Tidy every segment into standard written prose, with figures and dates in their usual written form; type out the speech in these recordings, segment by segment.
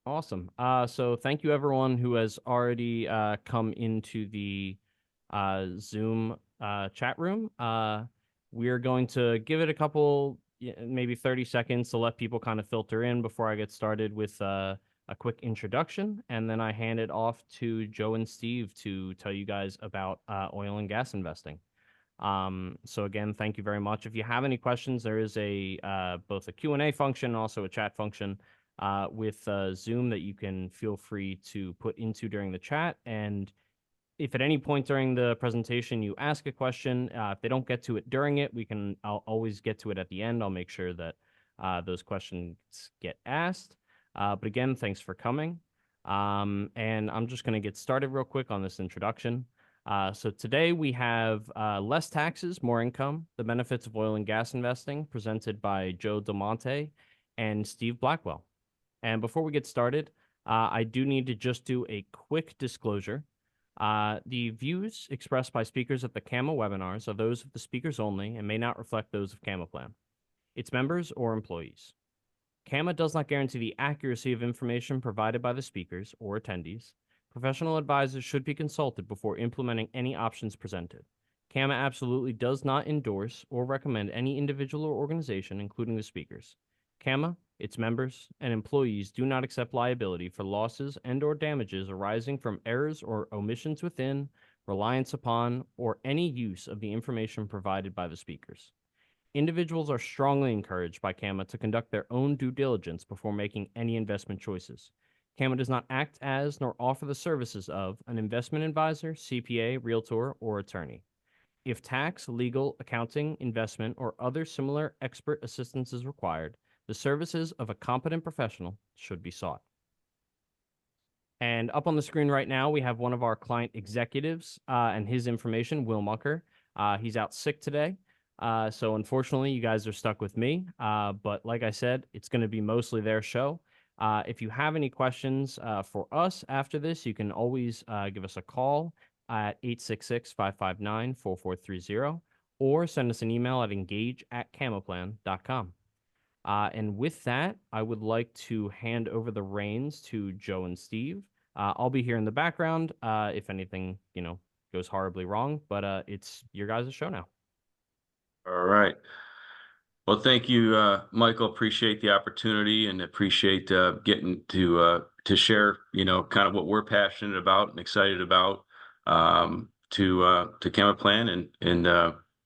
Awesome. So thank you everyone who has already come into the Zoom chat room. We're going to give it a couple, maybe 30 seconds to let people kind of filter in before I get started with a quick introduction, and then I hand it off to Joe and Steve to tell you guys about oil and gas investing. So again, thank you very much. If you have any questions, there is a both a Q&A function and also a chat function with Zoom that you can feel free to put into during the chat. And if at any point during the presentation you ask a question, if they don't get to it during it, I'll always get to it at the end. I'll make sure that those questions get asked. But again, thanks for coming. And I'm just going to get started real quick on this introduction. So today we have Less Taxes, More Income, The Benefits of Oil and Gas Investing, presented by Joe DeMonte and Steve Blackwell. And before we get started, I do need to just do a quick disclosure. The views expressed by speakers at the CAMA webinars are those of the speakers only and may not reflect those of CAMA Plan, its members, or employees. CAMA does not guarantee the accuracy of information provided by the speakers or attendees. Professional advisors should be consulted before implementing any options presented. CAMA absolutely does not endorse or recommend any individual or organization, including the speakers. CAMA, its members, and employees do not accept liability for losses and/or damages arising from errors or omissions within, reliance upon, or any use of the information provided by the speakers. Individuals are strongly encouraged by CAMA to conduct their own due diligence before making any investment choices. CAMA does not act as nor offer the services of an investment advisor, CPA, realtor, or attorney. If tax, legal, accounting, investment, or other similar expert assistance is required, the services of a competent professional should be sought. And up on the screen right now, we have one of our client executives and his information, Will Mucker. He's out sick today. So unfortunately, you guys are stuck with me. But like I said, it's going to be mostly their show. If you have any questions for us after this, you can always give us a call at 866-559-4430 or send us an email at engage@camaplan.com. And with that, I would like to hand over the reins to Joe and Steve. I'll be here in the background if anything, goes horribly wrong, but it's your guys' show now. All right. Well, thank you, Michael. Appreciate the opportunity and appreciate getting to share, kind of what we're passionate about and excited about to Camera Plan and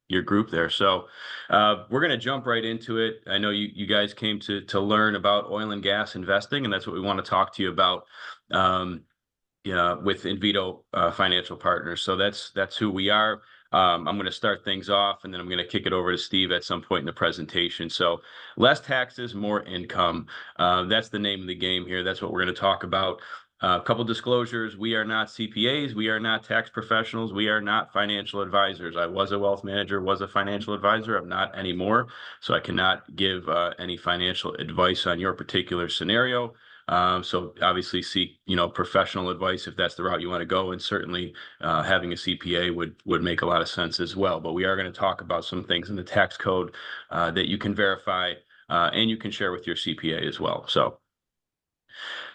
your group there. So we're going to jump right into it. I know you guys came to learn about oil and gas investing, and that's what we want to talk to you about. With Invito Financial Partners. So that's who we are. I'm going to start things off, and then I'm going to kick it over to Steve at some point in the presentation. So less taxes, more income. That's the name of the game here. That's what we're going to talk about. A couple disclosures. We are not CPAs. We are not tax professionals. We are not financial advisors. I was a wealth manager, was a financial advisor. I'm not anymore. So I cannot give any financial advice on your particular scenario. So obviously seek, professional advice if that's the route you want to go. And certainly having a CPA would make a lot of sense as well. But we are going to talk about some things in the tax code that you can verify and you can share with your CPA as well.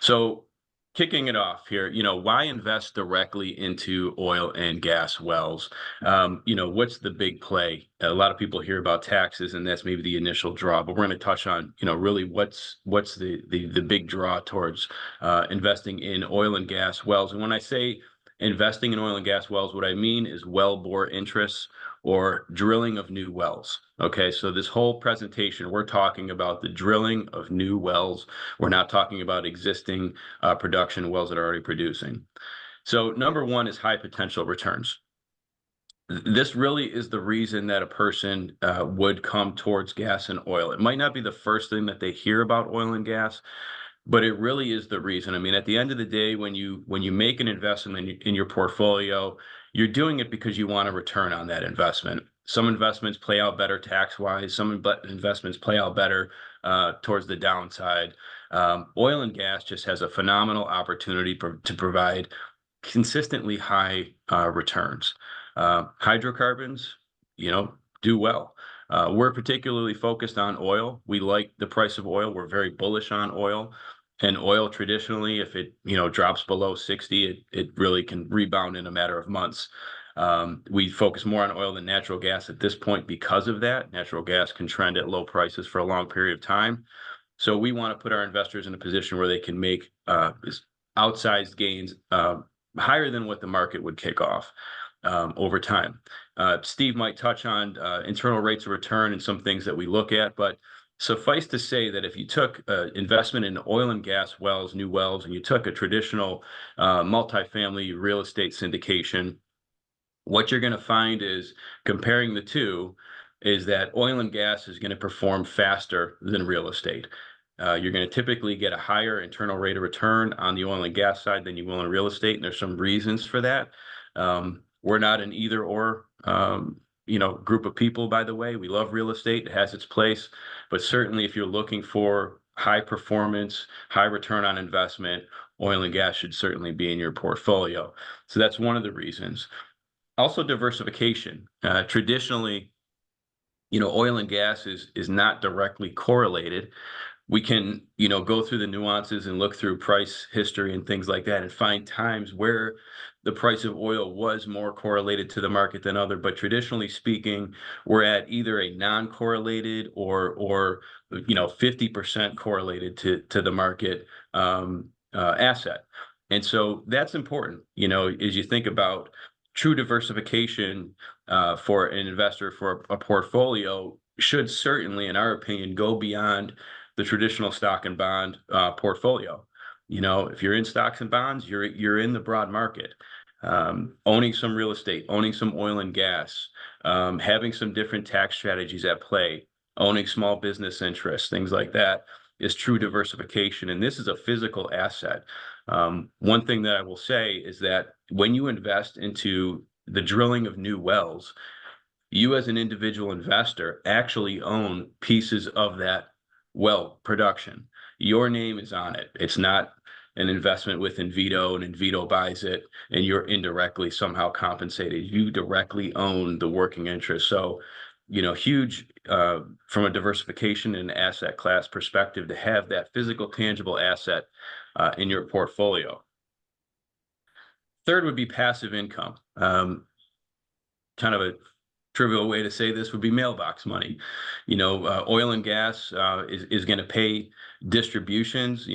So kicking it off here, why invest directly into oil and gas wells? What's the big play? A lot of people hear about taxes, and that's maybe the initial draw. But we're going to touch on, really what's the big draw towards investing in oil and gas wells. And when I say investing in oil and gas wells, what I mean is wellbore interests or drilling of new wells. Okay, so this whole presentation, we're talking about the drilling of new wells. We're not talking about existing production wells that are already producing. So number one is high potential returns. This really is the reason that a person would come towards gas and oil. It might not be the first thing that they hear about oil and gas, but it really is the reason. I mean, at the end of the day, when you make an investment in your portfolio, you're doing it because you want a return on that investment. Some investments play out better tax-wise. Some investments play out better towards the downside. Oil and gas just has a phenomenal opportunity to provide consistently high returns. Hydrocarbons, do well. We're particularly focused on oil. We like the price of oil. We're very bullish on oil. And oil traditionally, if it, drops below 60, it really can rebound in a matter of months. We focus more on oil than natural gas at this point because of that. Natural gas can trend at low prices for a long period of time. So we want to put our investors in a position where they can make outsized gains higher than what the market would kick off over time. Steve might touch on internal rates of return and some things that we look at, but suffice to say that if you took investment in oil and gas wells, new wells, and you took a traditional multifamily real estate syndication, what you're going to find is, comparing the two, is that oil and gas is going to perform faster than real estate. You're going to typically get a higher internal rate of return on the oil and gas side than you will in real estate, and there's some reasons for that. We're not an either or group of people, by the way. We love real estate. It has its place, but certainly if you're looking for high performance, high return on investment, oil and gas should certainly be in your portfolio. So that's one of the reasons. Also, diversification. Traditionally, oil and gas is not directly correlated. We can, go through the nuances and look through price history and things like that and find times where the price of oil was more correlated to the market than other. But traditionally speaking, we're at either a non-correlated or 50% correlated to the market asset. And so that's important, as you think about true diversification for an investor for a portfolio should certainly, in our opinion, go beyond the traditional stock and bond portfolio. If you're in stocks and bonds, you're in the broad market. Owning some real estate, owning some oil and gas, having some different tax strategies at play, owning small business interests, things like that is true diversification. And this is a physical asset. One thing that I will say is that when you invest into the drilling of new wells, you as an individual investor actually own pieces of that well production. Your name is on it. It's not an investment with Invito and Invito buys it and you're indirectly somehow compensated. You directly own the working interest. So, huge from a diversification and asset class perspective to have that physical, tangible asset in your portfolio. Third would be passive income. Kind of a trivial way to say this would be mailbox money. Oil and gas is going to pay distributions,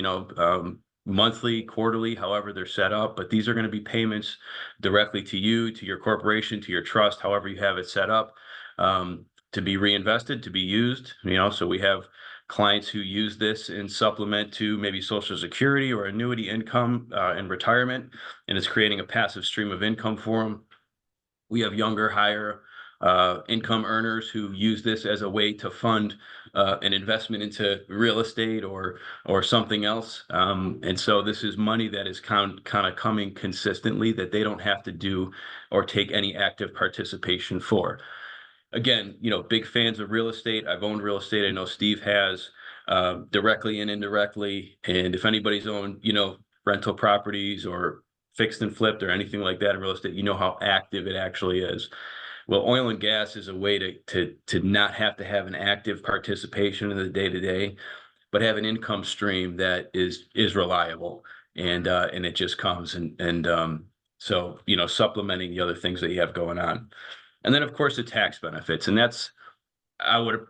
monthly, quarterly, however they're set up. But these are going to be payments directly to you, to your corporation, to your trust, however you have it set up, to be reinvested, to be used. So we have clients who use this in supplement to maybe Social Security or annuity income in retirement, and it's creating a passive stream of income for them. We have younger, higher income earners who use this as a way to fund an investment into real estate or something else. And so this is money that is kind of coming consistently that they don't have to do or take any active participation for. Again, big fans of real estate. I've owned real estate. I know Steve has directly and indirectly. And if anybody's owned, rental properties or fixed and flipped or anything like that in real estate, you know how active it actually is. Well, oil and gas is a way to not have to have an active participation in the day-to-day, but have an income stream that is reliable and it just comes so supplementing the other things that you have going on. And then of course the tax benefits, and I would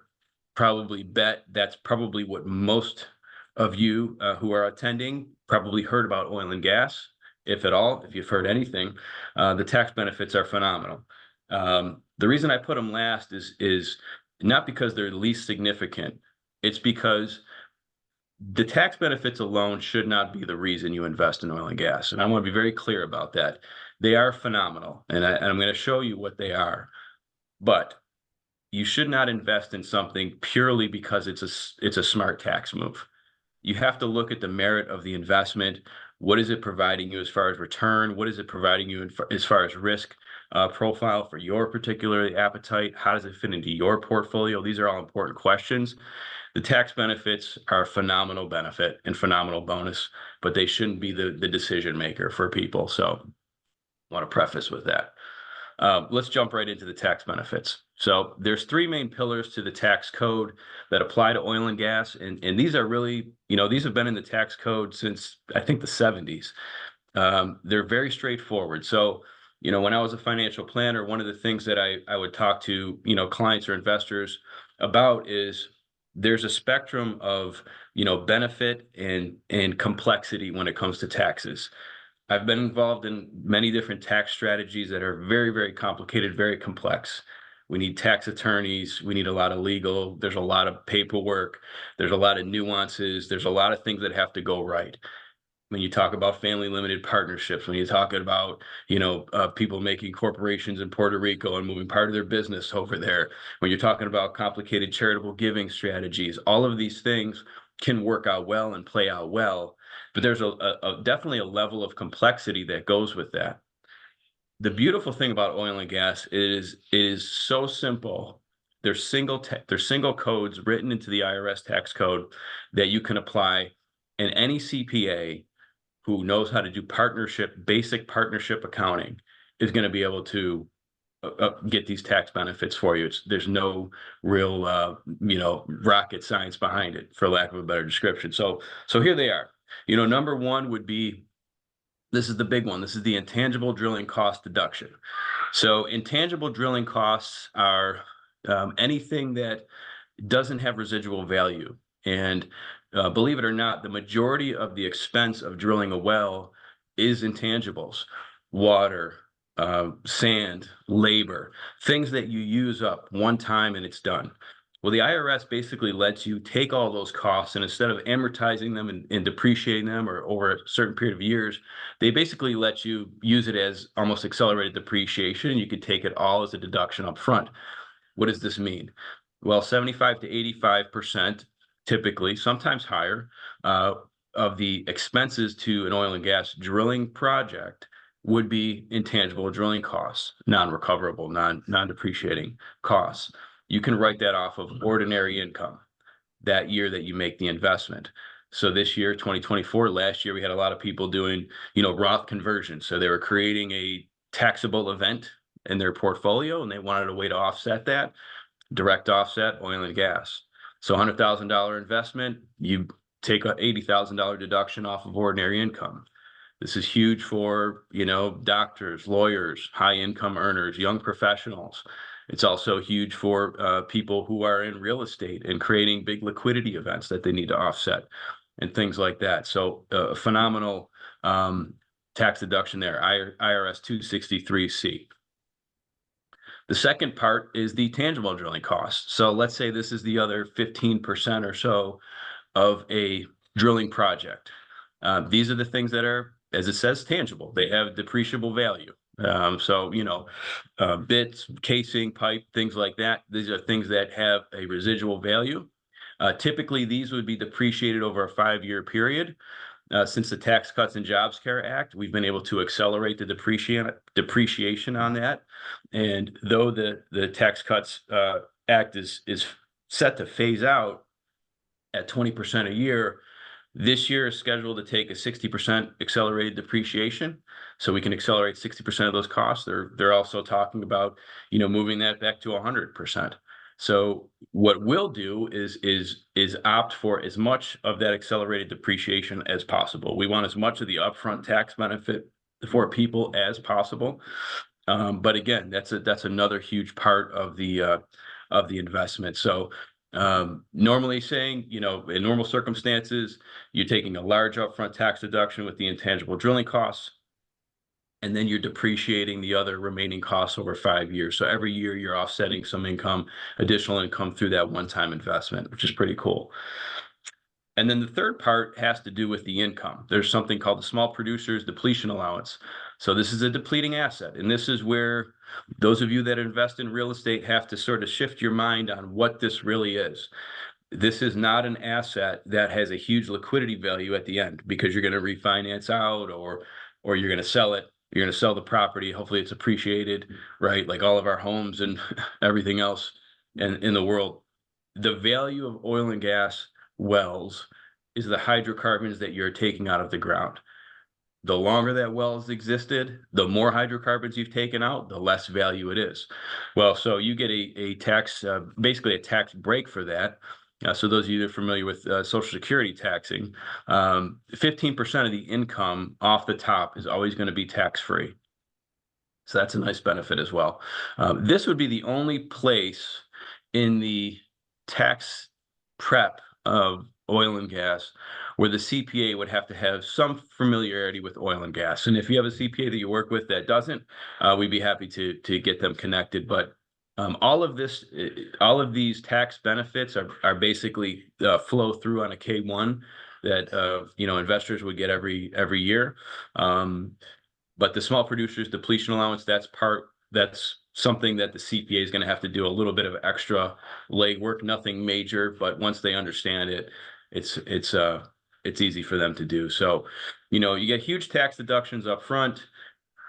probably bet that's probably what most of you who are attending probably heard about oil and gas, if at all, if you've heard anything. The tax benefits are phenomenal. The reason I put them last is not because they're least significant. It's because the tax benefits alone should not be the reason you invest in oil and gas. And I want to be very clear about that. They are phenomenal, and I'm going to show you what they are. But you should not invest in something purely because it's a smart tax move. You have to look at the merit of the investment. What is it providing you as far as return? What is it providing you as far as risk profile for your particular appetite? How does it fit into your portfolio? These are all important questions. The tax benefits are a phenomenal benefit and phenomenal bonus, but they shouldn't be the decision maker for people. So I want to preface with that. Let's jump right into the tax benefits. So there's three main pillars to the tax code that apply to oil and gas, and these are really, these have been in the tax code since I think the 70s. They're very straightforward. So, when I was a financial planner, one of the things that I would talk to, clients or investors about is there's a spectrum of, benefit and complexity when it comes to taxes. I've been involved in many different tax strategies that are very, very complicated, very complex. We need tax attorneys. We need a lot of legal. There's a lot of paperwork. There's a lot of nuances. There's a lot of things that have to go right. When you talk about family limited partnerships, when you're talking about, people making corporations in Puerto Rico and moving part of their business over there, when you're talking about complicated charitable giving strategies, all of these things can work out well and play out well. But there's definitely a level of complexity that goes with that. The beautiful thing about oil and gas is it is so simple. There's single codes written into the IRS tax code that you can apply, and any CPA who knows how to do basic partnership accounting is going to be able to get these tax benefits for you. There's no real, rocket science behind it, for lack of a better description. So here they are. Number one would be, this is the big one. This is the intangible drilling cost deduction. So intangible drilling costs are anything that doesn't have residual value. And believe it or not, the majority of the expense of drilling a well is intangibles: water, sand, labor, things that you use up one time and it's done. Well, the IRS basically lets you take all those costs, and instead of amortizing them and depreciating them or over a certain period of years, they basically let you use it as almost accelerated depreciation, and you could take it all as a deduction up front. What does this mean? Well, 75 to 85%, typically, sometimes higher, of the expenses to an oil and gas drilling project would be intangible drilling costs, non-recoverable, non-depreciating costs. You can write that off of ordinary income that year that you make the investment. So this year, 2024, last year, we had a lot of people doing, Roth conversions. So they were creating a taxable event in their portfolio, and they wanted a way to offset that. Direct offset, oil and gas. So $100,000 investment, you take a $80,000 deduction off of ordinary income. This is huge for, doctors, lawyers, high income earners, young professionals. It's also huge for people who are in real estate and creating big liquidity events that they need to offset and things like that. So phenomenal tax deduction there, IRS 263C. The second part is the tangible drilling costs. So let's say this is the other 15% or so of a drilling project. These are the things that are, as it says, tangible. They have depreciable value. Bits, casing, pipe, things like that. These are things that have a residual value. Typically, these would be depreciated over a 5-year period. Since the Tax Cuts and Jobs Care Act, we've been able to accelerate the depreciation on that. And though the Tax Cuts Act is set to phase out at 20% a year, this year is scheduled to take a 60% accelerated depreciation. So we can accelerate 60% of those costs. They're also talking about, moving that back to 100%. So what we'll do is opt for as much of that accelerated depreciation as possible. We want as much of the upfront tax benefit for people as possible. But again, that's another huge part of the investment. So normally saying, in normal circumstances, you're taking a large upfront tax deduction with the intangible drilling costs, and then you're depreciating the other remaining costs over 5 years. So every year you're offsetting some additional income through that one-time investment, which is pretty cool. And then the third part has to do with the income. There's something called the small producers depletion allowance. So this is a depleting asset. And this is where those of you that invest in real estate have to sort of shift your mind on what this really is. This is not an asset that has a huge liquidity value at the end, because you're going to refinance out or you're going to sell it. You're going to sell the property. Hopefully it's appreciated, right? Like all of our homes and everything else in the world. The value of oil and gas wells is the hydrocarbons that you're taking out of the ground. the longer that well has existed, the more hydrocarbons you've taken out, the less value it is. Well, so you get a tax, basically a tax break for that. So those of you that are familiar with Social Security taxing, 15% of the income off the top is always going to be tax-free. So that's a nice benefit as well. This would be the only place in the tax prep of oil and gas where the CPA would have to have some familiarity with oil and gas. And if you have a CPA that you work with that doesn't, we'd be happy to get them connected. But all of these tax benefits are basically flow through on a K-1 that investors would get every year. But the small producers depletion allowance, that's something that the CPA is going to have to do a little bit of extra legwork, nothing major, but once they understand it, it's easy for them to do. So, you get huge tax deductions up front,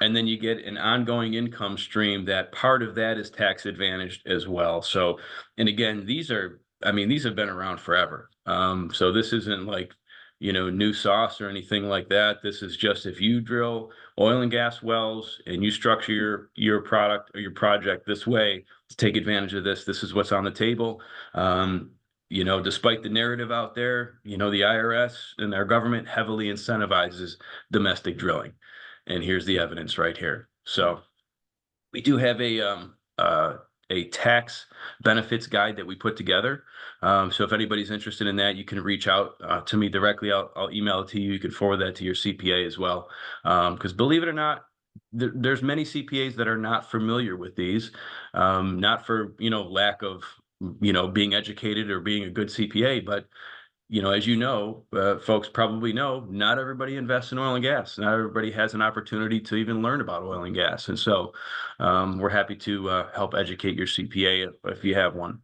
and then you get an ongoing income stream that part of that is tax advantaged as well. So, and again, these have been around forever. So this isn't like, new sauce or anything like that. This is just if you drill oil and gas wells and you structure your product or your project this way to take advantage of this, this is what's on the table. Despite the narrative out there, the IRS and our government heavily incentivizes domestic drilling. And here's the evidence right here. So we do have a tax benefits guide that we put together. So if anybody's interested in that, you can reach out to me directly. I'll email it to you. You can forward that to your CPA as well. Because believe it or not, there's many CPAs that are not familiar with these, not for lack of being educated or being a good CPA, but as folks probably know, not everybody invests in oil and gas. Not everybody has an opportunity to even learn about oil and gas. And so we're happy to help educate your CPA if you have one.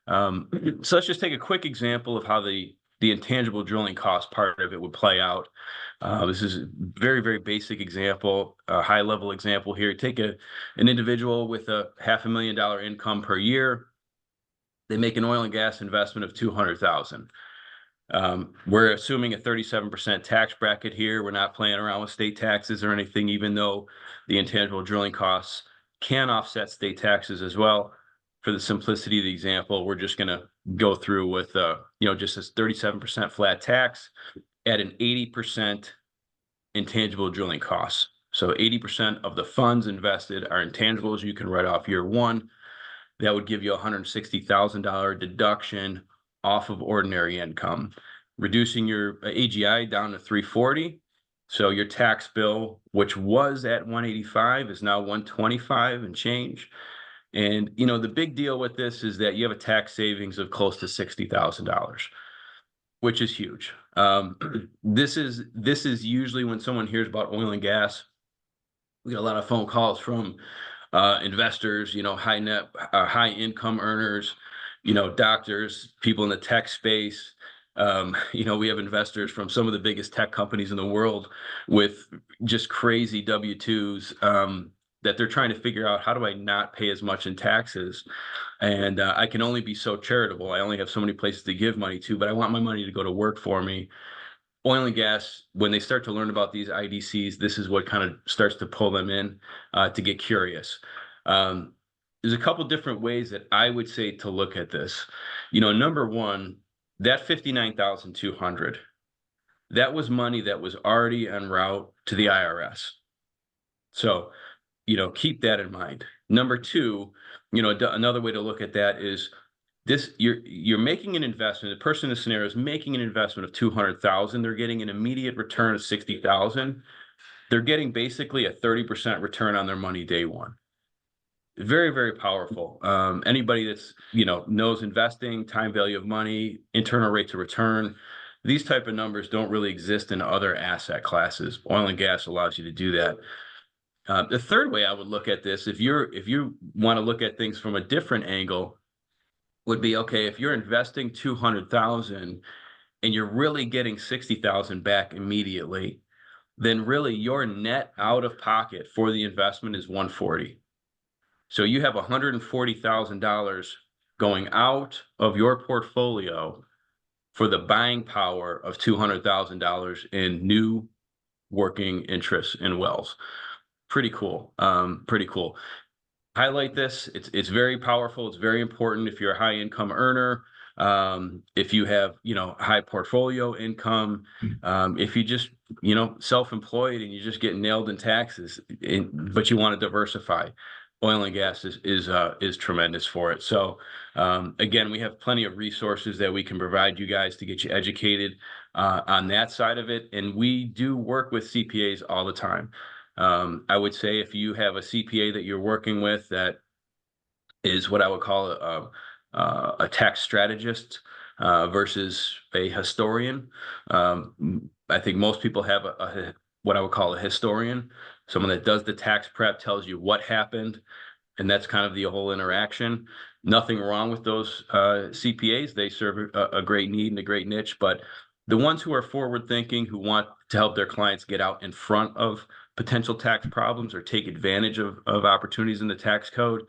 So let's just take a quick example of how the intangible drilling cost part of it would play out. This is a very, very basic example, a high level example here. Take an individual with a $500,000 income per year. They make an oil and gas investment of $200,000. We're assuming a 37% tax bracket here. We're not playing around with state taxes or anything, even though the intangible drilling costs can offset state taxes as well. For the simplicity of the example, we're just going to go through with, just this 37% flat tax at an 80% intangible drilling costs. So 80% of the funds invested are intangibles you can write off year one. That would give you a $160,000 deduction off of ordinary income, reducing your AGI down to 340. So your tax bill, which was at 185, is now 125 and change. And the big deal with this is that you have a tax savings of close to $60,000, which is huge. This is usually when someone hears about oil and gas, we get a lot of phone calls from investors, high income earners, doctors, people in the tech space. We have investors from some of the biggest tech companies in the world with just crazy W-2s that they're trying to figure out, how do I not pay as much in taxes? And I can only be so charitable. I only have so many places to give money to, but I want my money to go to work for me. Oil and gas, when they start to learn about these IDCs, this is what kind of starts to pull them in to get curious. There's a couple different ways that I would say to look at this. Number one, that $59,200, that was money that was already en route to the IRS. So, keep that in mind. Number two, another way to look at that is this: you're making an investment. The person in the scenario is making an investment of $200,000. They're getting an immediate return of $60,000. They're getting basically a 30% return on their money day one. Very, very powerful. Anybody that's knows investing, time value of money, internal rates of return, these type of numbers don't really exist in other asset classes. Oil and gas allows you to do that. The third way I would look at this, if you want to look at things from a different angle, would be, okay, if you're investing 200,000 and you're really getting 60,000 back immediately, then really your net out of pocket for the investment is 140. So you have $140,000 going out of your portfolio for the buying power of $200,000 in new working interests in wells. Pretty cool. Pretty cool. Highlight this. It's very powerful. It's very important if you're a high income earner. If you have, high portfolio income, if you just, self-employed and you just get nailed in taxes, but you want to diversify, oil and gas is tremendous for it. So, again, we have plenty of resources that we can provide you guys to get you educated on that side of it. And we do work with CPAs all the time. I would say if you have a CPA that you're working with that is what I would call a tax strategist versus a historian. I think most people have what I would call a historian, someone that does the tax prep, tells you what happened, and that's kind of the whole interaction. Nothing wrong with those CPAs. They serve a great need and a great niche, but the ones who are forward thinking, who want to help their clients get out in front of potential tax problems or take advantage of opportunities in the tax code,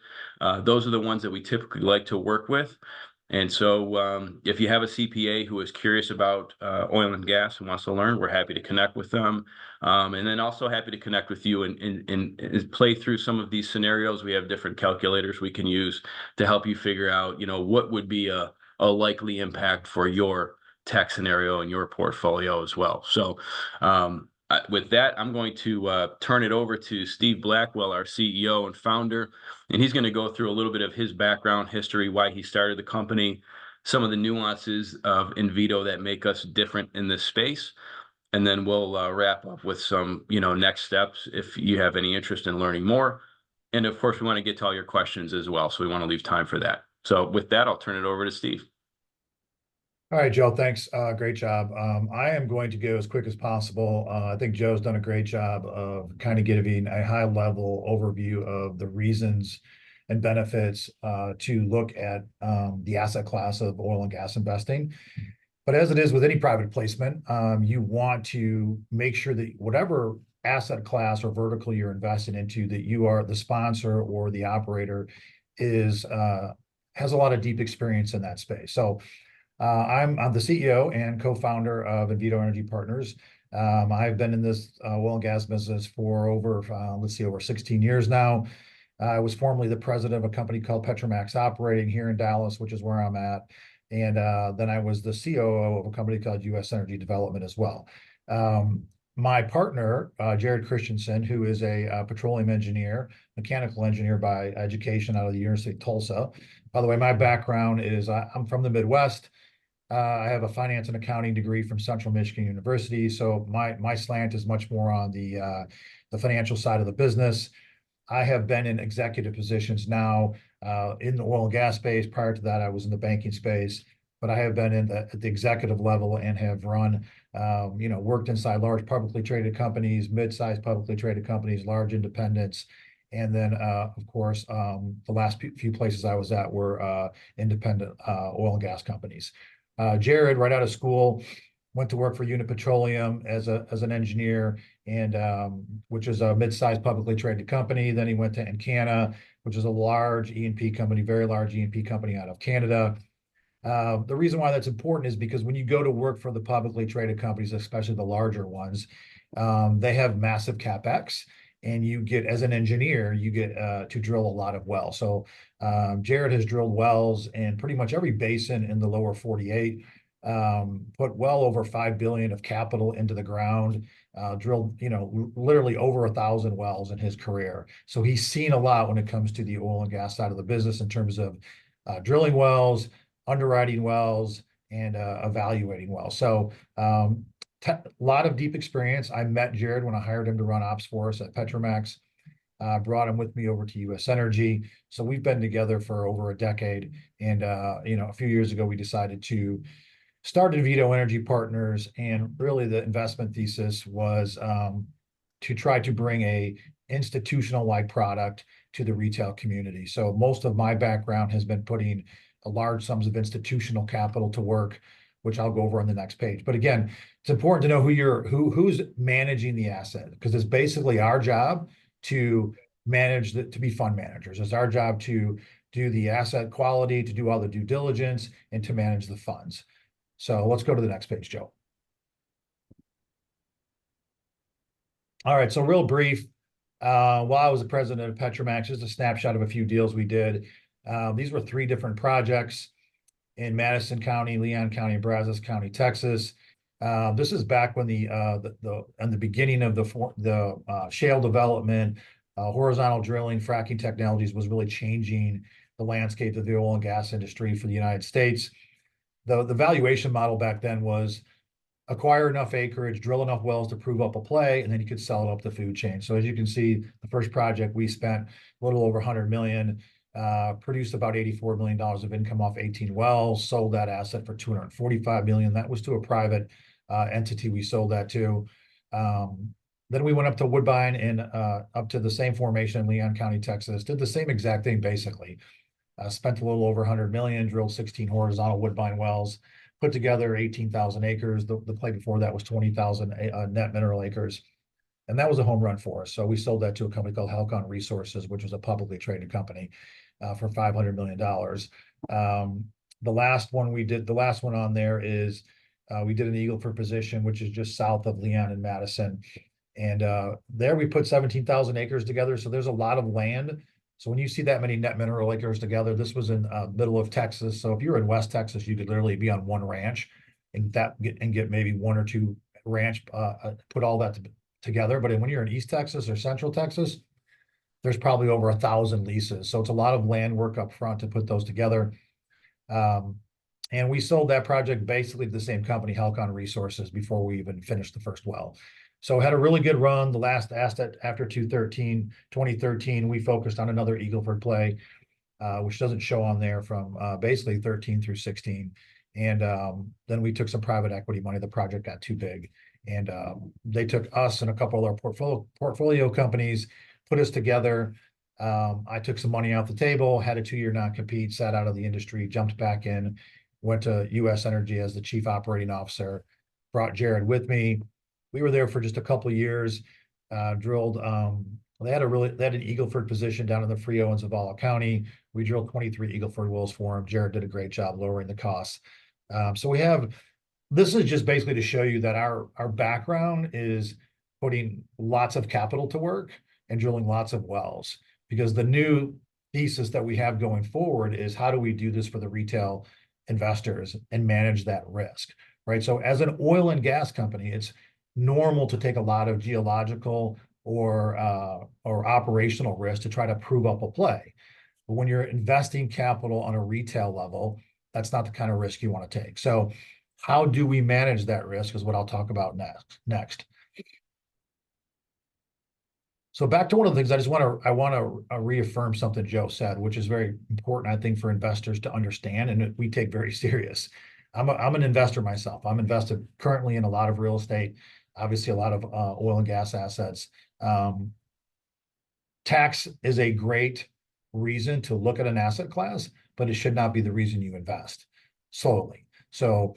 those are the ones that we typically like to work with. And so if you have a CPA who is curious about oil and gas and wants to learn, we're happy to connect with them. And then also happy to connect with you and play through some of these scenarios. We have different calculators we can use to help you figure out, what would be a likely impact for your tax scenario and your portfolio as well. So with that, I'm going to turn it over to Steve Blackwell, our CEO and founder, and he's going to go through a little bit of his background history, why he started the company, some of the nuances of Envito that make us different in this space. And then we'll wrap up with some, next steps if you have any interest in learning more. And of course, we want to get to all your questions as well. So we want to leave time for that. So with that, I'll turn it over to Steve. All right, Joe, thanks. Great job. I am going to go as quick as possible. I think Joe's done a great job of kind of giving a high level overview of the reasons and benefits to look at the asset class of oil and gas investing. But as it is with any private placement, you want to make sure that whatever asset class or vertical you're investing into, that you are the sponsor or the operator has a lot of deep experience in that space. So I'm the CEO and co-founder of Envito Energy Partners. I've been in this oil and gas business for over 16 years now. I was formerly the president of a company called Petromax Operating here in Dallas, which is where I'm at. And then I was the COO of a company called U.S. Energy Development as well. My partner, Jared Christensen, who is a petroleum engineer, mechanical engineer by education out of the University of Tulsa. By the way, my background is I'm from the Midwest. I have a finance and accounting degree from Central Michigan University. So my slant is much more on the financial side of the business. I have been in executive positions now in the oil and gas space. Prior to that, I was in the banking space, but I have been at the executive level and have run, worked inside large publicly traded companies, mid-sized publicly traded companies, large independents. And then, of course, the last few places I was at were independent oil and gas companies. Jared, right out of school, went to work for Unit Petroleum as an engineer, and which is a mid-sized publicly traded company. Then he went to Encana, which is a large E&P company, very large E&P company out of Canada. The reason why that's important is because when you go to work for the publicly traded companies, especially the larger ones, they have massive CapEx. And you get, as an engineer, you get to drill a lot of wells. So Jared has drilled wells in pretty much every basin in the lower 48, put well over $5 billion of capital into the ground, drilled, literally over 1,000 wells in his career. So he's seen a lot when it comes to the oil and gas side of the business in terms of drilling wells, underwriting wells, and evaluating wells. So a lot of deep experience. I met Jared when I hired him to run ops for us at Petromax. Brought him with me over to U.S. Energy. So we've been together for over a decade. And, a few years ago, we decided to start Envito Energy Partners. And really the investment thesis was to try to bring a institutional-like product to the retail community. So most of my background has been putting large sums of institutional capital to work, which I'll go over on the next page. But again, it's important to know who's managing the asset, because it's basically our job to manage to be fund managers. It's our job to do the asset quality, to do all the due diligence, and to manage the funds. So let's go to the next page, Joe. All right, so real brief. While I was the president of Petromax, just a snapshot of a few deals we did. These were 3 different projects in Madison County, Leon County, and Brazos County, Texas. This is back when in the beginning of the shale development, horizontal drilling, fracking technologies was really changing the landscape of the oil and gas industry for the United States. The valuation model back then was acquire enough acreage, drill enough wells to prove up a play, and then you could sell it up the food chain. So as you can see, the first project we spent a little over 100 million, produced about $84 million of income off 18 wells, sold that asset for 245 million. That was to a private entity we sold that to. Then we went up to Woodbine and up to the same formation in Leon County, Texas, did the same exact thing basically. Spent a little over 100 million, drilled 16 horizontal Woodbine wells, put together 18,000 acres. The play before that was 20,000 net mineral acres. And that was a home run for us. So we sold that to a company called Halcon Resources, which was a publicly traded company, for $500 million. The last one on there is we did an Eagle Ford position, which is just south of Leon and Madison. And there we put 17,000 acres together. So there's a lot of land. So when you see that many net mineral acres together, this was in middle of Texas. So if you're in West Texas, you could literally be on one ranch and get maybe 1 or 2 ranch, put all that together. But when you're in East Texas or Central Texas, there's probably over 1,000 leases. So it's a lot of land work up front to put those together. And we sold that project basically to the same company, Halcon Resources, before we even finished the first well. So had a really good run. The last asset after 2013, we focused on another Eagle Ford play, which doesn't show on there from basically 13 through 16. And then we took some private equity money. The project got too big. And they took us and a couple of our portfolio companies, put us together. I took some money off the table, had a 2-year non-compete, sat out of the industry, jumped back in, went to US Energy as the chief operating officer, brought Jared with me. We were there for just a couple of years, drilled, they had an Eagle Ford position down in the Frio and Zavala County. We drilled 23 Eagle Ford wells for them. Jared did a great job lowering the costs. So this is just basically to show you that our background is putting lots of capital to work and drilling lots of wells, because the new thesis that we have going forward is how do we do this for the retail investors and manage that risk, right? So as an oil and gas company, it's normal to take a lot of geological or operational risk to try to prove up a play. But when you're investing capital on a retail level, that's not the kind of risk you want to take. So how do we manage that risk is what I'll talk about next. So back to one of the things I want to reaffirm something Joe said, which is very important, I think, for investors to understand, and we take very serious. I'm an investor myself. I'm invested currently in a lot of real estate, obviously a lot of oil and gas assets. Tax is a great reason to look at an asset class, but it should not be the reason you invest solely. So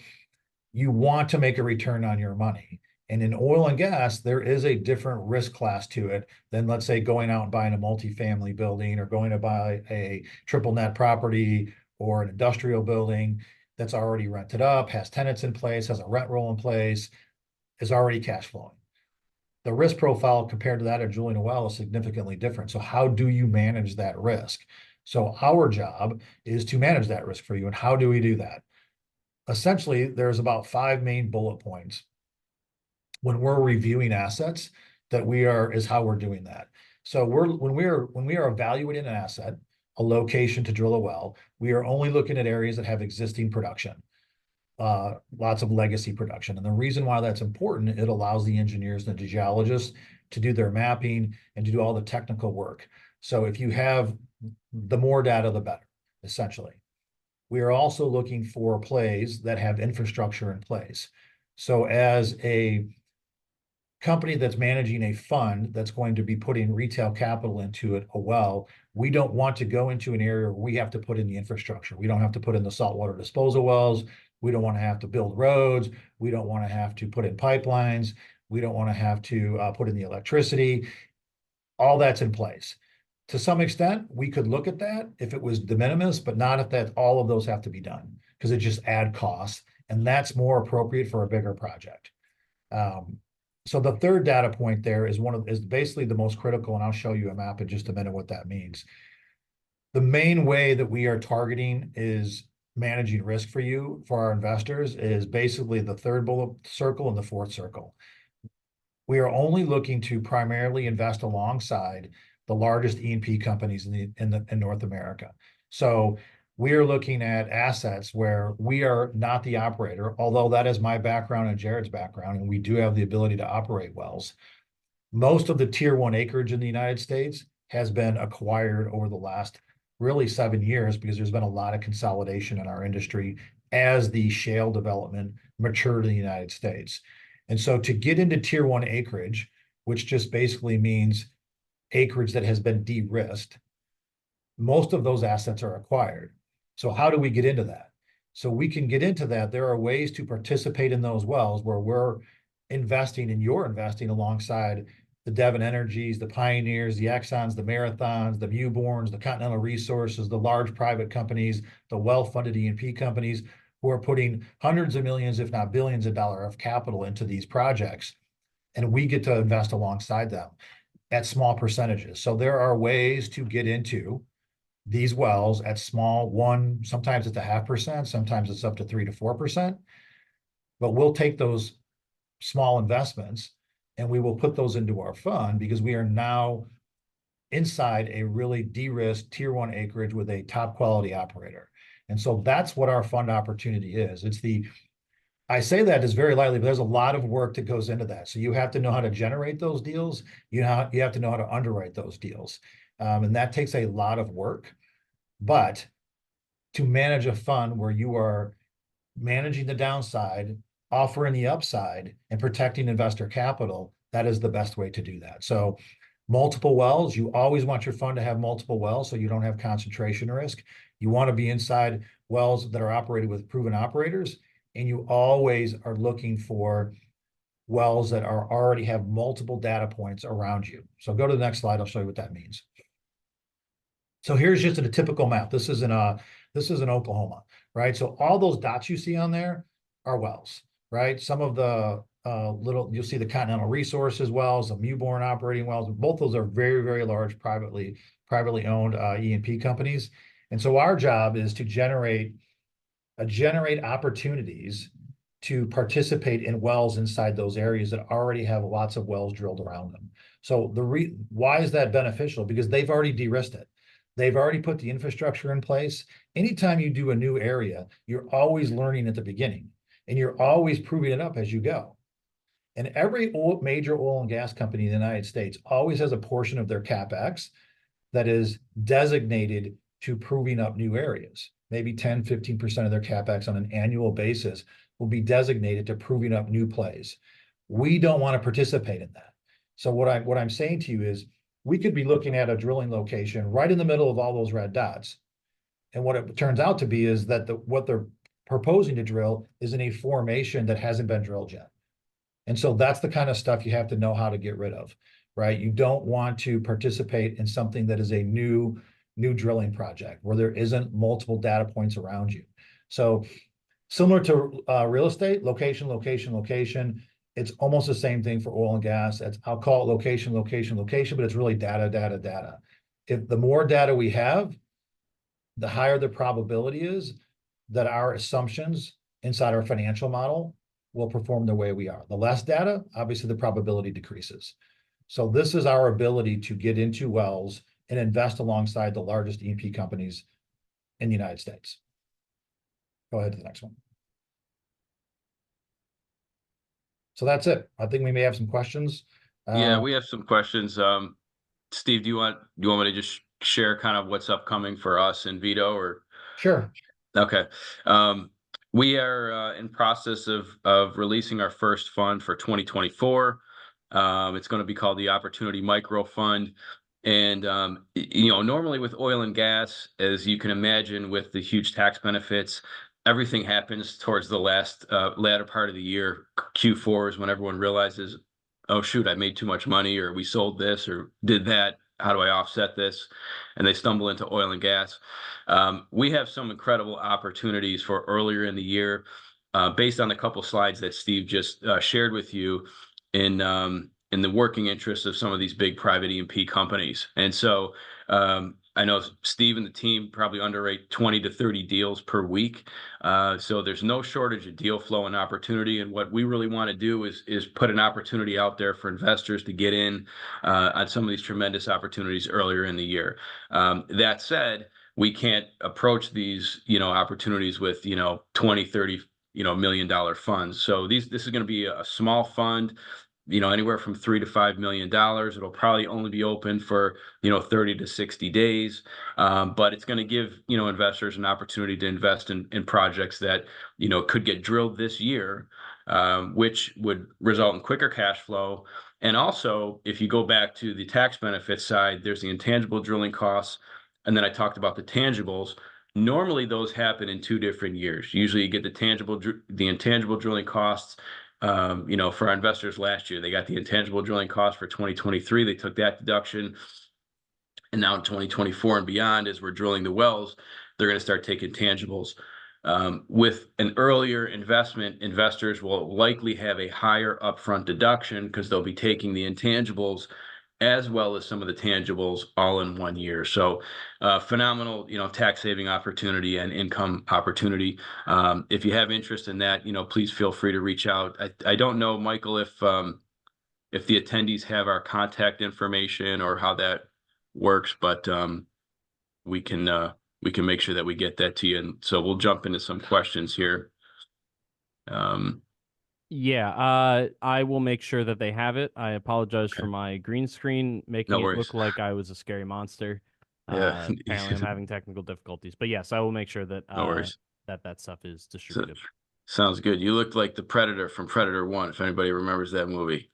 you want to make a return on your money. And in oil and gas, there is a different risk class to it than, let's say, going out and buying a multifamily building or going to buy a triple net property or an industrial building that's already rented up, has tenants in place, has a rent roll in place, is already cash flowing. The risk profile compared to that of drilling a well is significantly different. So how do you manage that risk? So our job is to manage that risk for you. And how do we do that? Essentially, there's about 5 main bullet points when we're reviewing assets is how we're doing that. So when we are evaluating an asset, a location to drill a well, we are only looking at areas that have existing production, lots of legacy production. And the reason why that's important, it allows the engineers and the geologists to do their mapping and to do all the technical work. So if you have the more data, the better, essentially. We are also looking for plays that have infrastructure in place. So as a company that's managing a fund that's going to be putting retail capital into a well, we don't want to go into an area where we have to put in the infrastructure. We don't have to put in the saltwater disposal wells. We don't want to have to build roads. We don't want to have to put in pipelines. We don't want to have to put in the electricity. All that's in place. To some extent, we could look at that if it was de minimis, but not if that all of those have to be done, because it just add costs, and that's more appropriate for a bigger project. So the third data point there is basically the most critical, and I'll show you a map in just a minute what that means. The main way that we are targeting is managing risk for you, for our investors, is basically the third bullet circle and the fourth circle. We are only looking to primarily invest alongside the largest E&P companies in North America. So we are looking at assets where we are not the operator, although that is my background and Jared's background, and we do have the ability to operate wells. Most of the tier one acreage in the United States has been acquired over the last really 7 years because there's been a lot of consolidation in our industry as the shale development matured in the United States. And so to get into tier one acreage, which just basically means acreage that has been de-risked, most of those assets are acquired. So how do we get into that? So we can get into that. There are ways to participate in those wells where we're investing and you're investing alongside the Devon Energies, the Pioneers, the Exxons, the Marathons, the Mewborns, the Continental Resources, the large private companies, the well-funded E&P companies who are putting hundreds of millions, if not billions of dollars of capital into these projects. And we get to invest alongside them at small percentages. So there are ways to get into these wells at small one, sometimes it's 0.5%, sometimes it's up to 3 to 4%. But we'll take those small investments and we will put those into our fund because we are now inside a really de-risked tier one acreage with a top quality operator. And so that's what our fund opportunity is. I say that is very lightly, but there's a lot of work that goes into that. So you have to know how to generate those deals. You have to know how to underwrite those deals. And that takes a lot of work. But to manage a fund where you are managing the downside, offering the upside, and protecting investor capital, that is the best way to do that. So multiple wells, you always want your fund to have multiple wells so you don't have concentration risk. You want to be inside wells that are operated with proven operators, and you always are looking for wells that already have multiple data points around you. So go to the next slide, I'll show you what that means. So here's just a typical map. This is in Oklahoma, right? So all those dots you see on there are wells, right? Some of the you'll see the Continental Resources wells, the Mewborn operating wells. Both those are very, very large privately owned E&P companies. And so our job is to generate opportunities to participate in wells inside those areas that already have lots of wells drilled around them. So why is that beneficial? Because they've already de-risked it. They've already put the infrastructure in place. Anytime you do a new area, you're always learning at the beginning, and you're always proving it up as you go. And every major oil and gas company in the United States always has a portion of their CapEx that is designated to proving up new areas. Maybe 10, 15% of their CapEx on an annual basis will be designated to proving up new plays. We don't want to participate in that. So what I'm saying to you is we could be looking at a drilling location right in the middle of all those red dots. And what it turns out to be is that what they're proposing to drill is in a formation that hasn't been drilled yet. And so that's the kind of stuff you have to know how to get rid of, right? You don't want to participate in something that is a new drilling project where there isn't multiple data points around you. So similar to real estate, location, location, location. It's almost the same thing for oil and gas. I'll call it location, location, location, but it's really data, data, data. If the more data we have, the higher the probability is that our assumptions inside our financial model will perform the way we are. The less data, obviously the probability decreases. So this is our ability to get into wells and invest alongside the largest E&P companies in the United States. Go ahead to the next one. So that's it. I think we may have some questions. Yeah, we have some questions. Steve, do you want me to just share kind of what's upcoming for us in Vito, or? Sure. Okay. We are in process of releasing our first fund for 2024. It's going to be called the Opportunity Micro Fund. And, normally with oil and gas, as you can imagine, with the huge tax benefits, everything happens towards the latter part of the year. Q4 is when everyone realizes, oh, shoot, I made too much money, or we sold this or did that. How do I offset this? And they stumble into oil and gas. We have some incredible opportunities for earlier in the year, based on a couple slides that Steve just shared with you. in the working interests of some of these big private E&P companies. And so I know Steve and the team probably underwrite 20 to 30 deals per week. So there's no shortage of deal flow and opportunity. And what we really want to do is put an opportunity out there for investors to get in on some of these tremendous opportunities earlier in the year. That said, we can't approach these, opportunities with, 20, 30, $1 million funds. So this is going to be a small fund, anywhere from $3 to $5 million. It'll probably only be open for, 30 to 60 days. But it's going to give, investors an opportunity to invest in projects that, could get drilled this year, which would result in quicker cash flow. And also, if you go back to the tax benefit side, there's the intangible drilling costs. And then I talked about the tangibles. Normally, those happen in 2 different years. Usually you get the intangible drilling costs. For our investors last year, they got the intangible drilling cost for 2023. They took that deduction. And now in 2024 and beyond, as we're drilling the wells, they're going to start taking tangibles. With an earlier investment, investors will likely have a higher upfront deduction because they'll be taking the intangibles as well as some of the tangibles all in 1 year. So phenomenal, tax saving opportunity and income opportunity. If you have interest in that, please feel free to reach out. I don't know, Michael, if the attendees have our contact information or how that works, but we can make sure that we get that to you. And so we'll jump into some questions here. Yeah, I will make sure that they have it. I apologize for my green screen making it look like I was a scary monster. Yeah. Apparently I'm having technical difficulties. But yes, I will make sure that No worries. that stuff is distributed. Sounds good. You looked like the Predator from Predator 1, if anybody remembers that movie.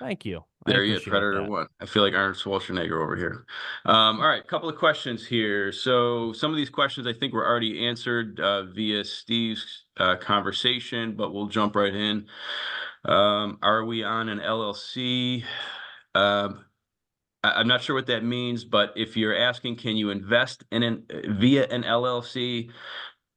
Thank you. There you go, Predator 1. I feel like Arnold Schwarzenegger over here. All right, a couple of questions here. So some of these questions I think were already answered via Steve's conversation, but we'll jump right in. Are we on an LLC? I'm not sure what that means, but if you're asking, can you invest via an LLC?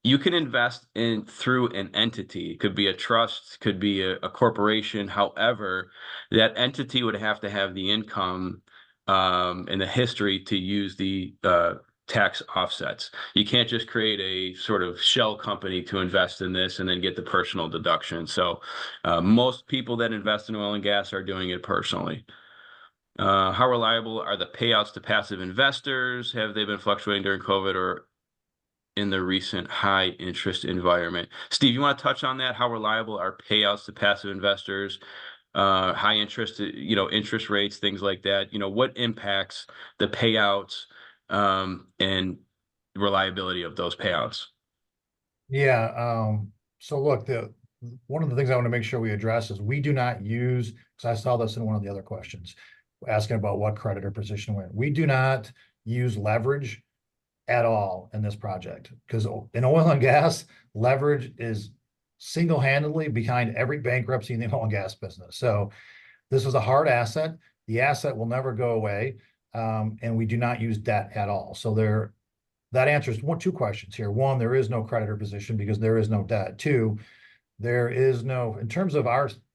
You can invest through an entity. It could be a trust, could be a corporation. However, that entity would have to have the income and the history to use the tax offsets. You can't just create a sort of shell company to invest in this and then get the personal deduction. So most people that invest in oil and gas are doing it personally. How reliable are the payouts to passive investors? Have they been fluctuating during COVID or in the recent high interest environment? Steve, you want to touch on that? How reliable are payouts to passive investors? High interest, interest rates, things like that. What impacts the payouts and reliability of those payouts? Yeah. So look, one of the things I want to make sure we address is we do not use, because I saw this in one of the other questions, asking about what creditor position we're in. We do not use leverage at all in this project, because in oil and gas, leverage is single-handedly behind every bankruptcy in the oil and gas business. So this is a hard asset. The asset will never go away, and we do not use debt at all. So that answers 2 questions here. 1, there is no creditor position because there is no debt. 2, there is no, in terms of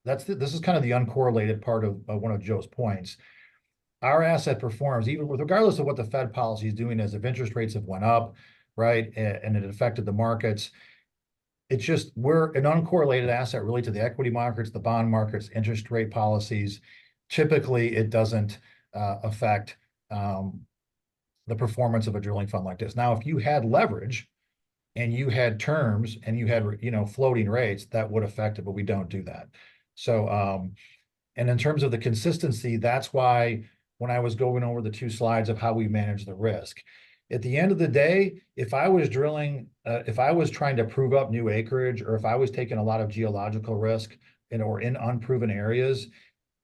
this is kind of the uncorrelated part of one of Joe's points. Our asset performs even regardless of what the Fed policy is doing, as if interest rates have went up, right, and it affected the markets. It's just we're an uncorrelated asset really to the equity markets, the bond markets, interest rate policies. Typically, it doesn't affect the performance of a drilling fund like this. Now, if you had leverage and you had terms and you had floating rates, that would affect it, but we don't do that. So and in terms of the consistency, that's why when I was going over the 2 slides of how we manage the risk, at the end of the day, if I was drilling, if I was trying to prove up new acreage, or if I was taking a lot of geological risk or in unproven areas,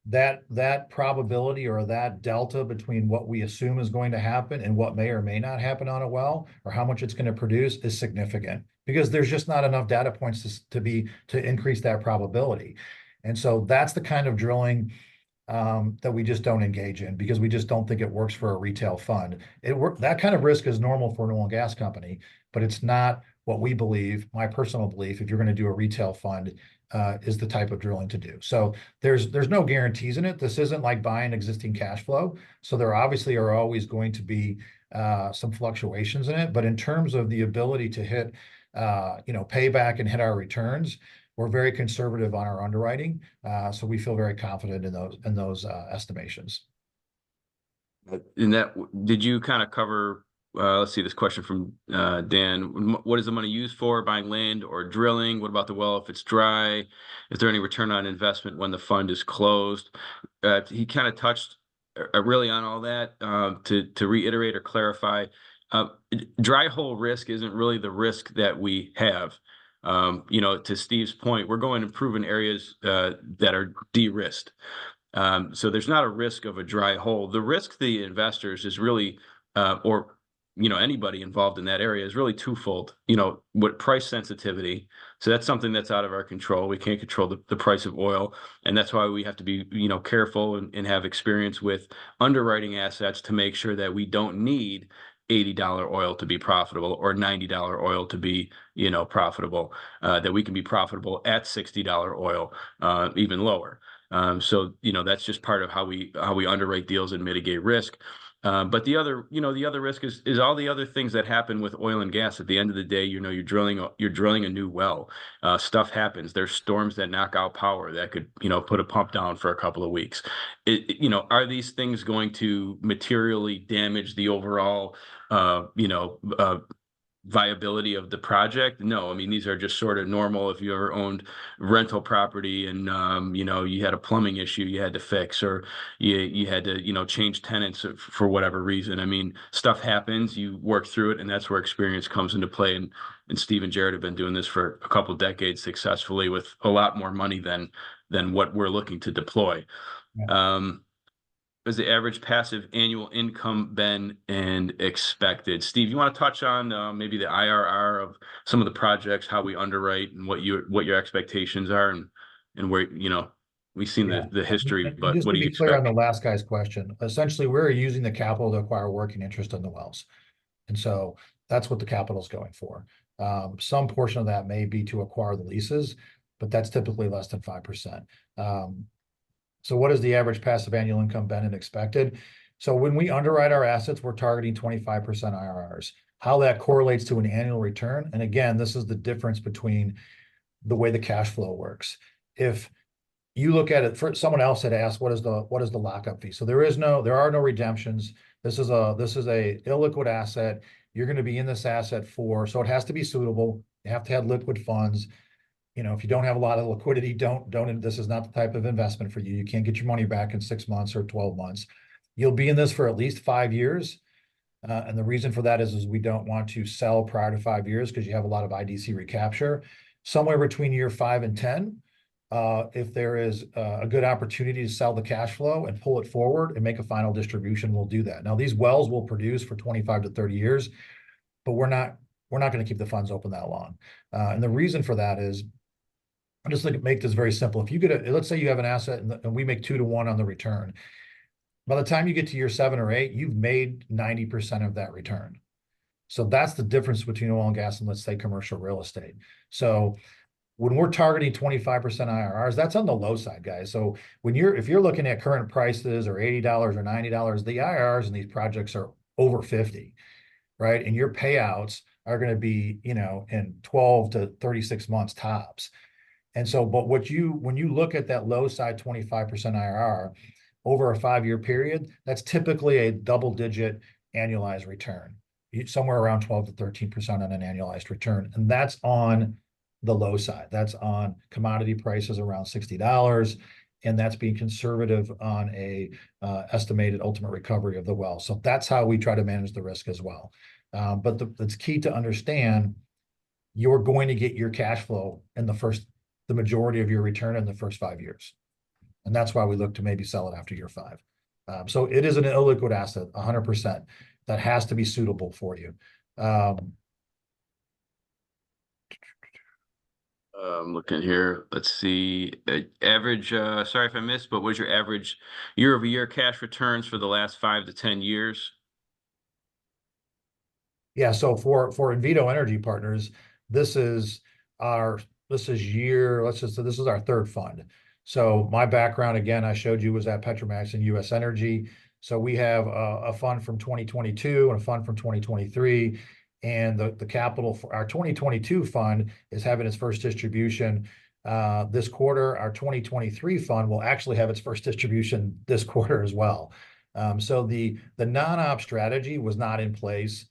that probability or that delta between what we assume is going to happen and what may or may not happen on a well, or how much it's going to produce, is significant, because there's just not enough data points to increase that probability. And so that's the kind of drilling that we just don't engage in, because we just don't think it works for a retail fund. That kind of risk is normal for an oil and gas company, but it's not what we believe, my personal belief, if you're going to do a retail fund, is the type of drilling to do. So there's no guarantees in it. This isn't like buying existing cash flow. So there obviously are always going to be some fluctuations in it. But in terms of the ability to hit, payback and hit our returns, we're very conservative on our underwriting. So we feel very confident in those estimations. In that, did you kind of cover, let's see, this question from Dan. What is the money used for? Buying land or drilling? What about the well if it's dry? Is there any return on investment when the fund is closed? He kind of touched really on all that. To reiterate or clarify, dry hole risk isn't really the risk that we have. To Steve's point, we're going to proven areas that are de-risked. So there's not a risk of a dry hole. The risk to the investors is really, or anybody involved in that area is really twofold. What price sensitivity. So that's something that's out of our control. We can't control the price of oil, and that's why we have to be careful and have experience with underwriting assets to make sure that we don't need $80 oil to be profitable or $90 oil to be profitable. That we can be profitable at $60 oil, even lower. So that's just part of how we underwrite deals and mitigate risk. But the other risk is all the other things that happen with oil and gas. At the end of the day, you're drilling a new well. Stuff happens. There's storms that knock out power that could put a pump down for a couple of weeks. Are these things going to materially damage the overall viability of the project? No. I mean, these are just sort of normal. If you ever owned rental property and you had a plumbing issue you had to fix, or you had to change tenants for whatever reason. I mean, stuff happens, you work through it, and that's where experience comes into play. And Steve and Jared have been doing this for a couple of decades successfully with a lot more money than what we're looking to deploy. Yeah. Has the average passive annual income been and expected? Steve, you want to touch on maybe the IRR of some of the projects, how we underwrite, and what your expectations are, and where we've seen the history, And but just what to do you be clear on expect? the last guy's question, essentially we're using the capital to acquire working interest in the wells. And so that's what the capital is going for. Some portion of that may be to acquire the leases, but that's typically less than 5%. So what is the average passive annual income been and expected? So when we underwrite our assets, we're targeting 25% IRRs. How that correlates to an annual return, and again, this is the difference between the way the cash flow works. If you look at it, for someone else had asked, what is the lockup fee? So there are no redemptions. This is a illiquid asset. You're going to be in this asset so it has to be suitable. You have to have liquid funds. If you don't have a lot of liquidity, this is not the type of investment for you. You can't get your money back in 6 months or 12 months. You'll be in this for at least 5 years. And the reason for that is we don't want to sell prior to 5 years because you have a lot of IDC recapture. Somewhere between year 5 and 10, if there is a good opportunity to sell the cash flow and pull it forward and make a final distribution, we'll do that. Now, these wells will produce for 25 to 30 years, but we're not going to keep the funds open that long. And the reason for that is, I'm just going to make this very simple. If you let's say you have an asset and we make 2 to 1 on the return. By the time you get to year 7 or 8, you've made 90% of that return. So that's the difference between oil and gas and, let's say, commercial real estate. So when we're targeting 25% IRRs, that's on the low side, guys. So if you're looking at current prices or $80 or $90, the IRRs in these projects are over 50, right? And your payouts are going to be, in 12 to 36 months tops. And so, but when you look at that low side 25% IRR over a 5-year period, that's typically a double-digit annualized return, somewhere around 12 to 13% on an annualized return. And that's on the low side. That's on commodity prices around $60, and that's being conservative on a estimated ultimate recovery of the well. So that's how we try to manage the risk as well. But it's key to understand you're going to get your cash flow in the majority of your return in the first 5 years. And that's why we look to maybe sell it after year 5. So it is an illiquid asset, 100%, that has to be suitable for you. I'm looking here. Let's see. Average, sorry if I missed, but what's your average year-over-year cash returns for the last 5 to 10 years? Yeah, so for Invito Energy Partners, this is our this is this is our third fund. So my background, again, I showed you, was at Petromax and US Energy. So we have a fund from 2022 and a fund from 2023. And the capital for our 2022 fund is having its first distribution this quarter. Our 2023 fund will actually have its first distribution this quarter as well. So the non-op strategy was not in place